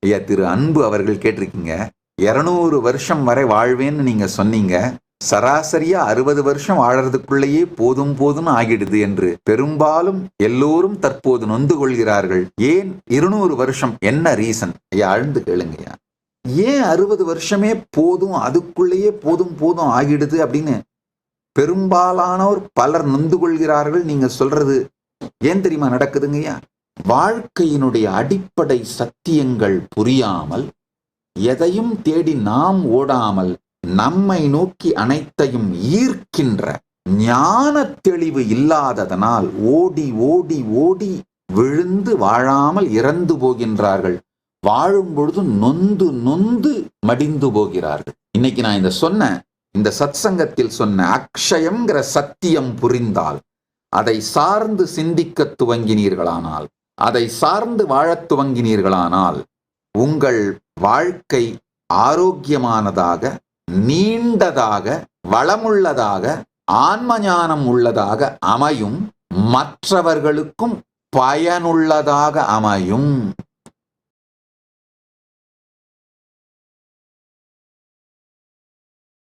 ஐயா திரு அன்பு அவர்கள் கேட்டிருக்கீங்க, 200 வருஷம் வரை வாழ்வேன்னு நீங்க சொன்னீங்க, சராசரியா 60 வருஷம் வாழறதுக்குள்ளேயே போதும் போதும்னு ஆகிடுது என்று பெரும்பாலும் எல்லோரும் தற்போது நொந்து கொள்கிறார்கள். ஏன் 200 வருஷம்? என்ன ரீசன்? ஐயா ஆழ்ந்து கேளுங்கய்யா. ஏன் 60 வருஷமே போதும், அதுக்குள்ளேயே போதும் போதும் ஆகிடுது அப்படின்னு பெரும்பாலானோர் பலர் நொந்து கொள்கிறார்கள்? நீங்க சொல்றது ஏன் தெரியுமா நடக்குதுங்கய்யா? வாழ்க்கையினுடைய அடிப்படை சத்தியங்கள் புரியாமல், எதையும் தேடி நாம் ஓடாமல், நம்மை நோக்கி அனைத்தையும் ஈர்க்கின்ற ஞான தெளிவு இல்லாததனால் ஓடி ஓடி ஓடி விழுந்து வாழாமல் இறந்து போகின்றார்கள். வாழும் பொழுது நொந்து நொந்து மடிந்து போகிறார்கள். இன்னைக்கு நான் இந்த சத்சங்கத்தில் சொன்ன அக்ஷயம்ங்கிற சத்தியம் புரிந்தால், அதை சார்ந்து சிந்திக்க துவங்கினீர்களானால், அதை சார்ந்து வாழத் துவங்கினீர்களானால், உங்கள் வாழ்க்கை ஆரோக்கியமானதாக, நீண்டதாக, வளமுள்ளதாக, ஆன்மஞானம் உள்ளதாக அமையும். மற்றவர்களுக்கும் பயனுள்ளதாக அமையும்.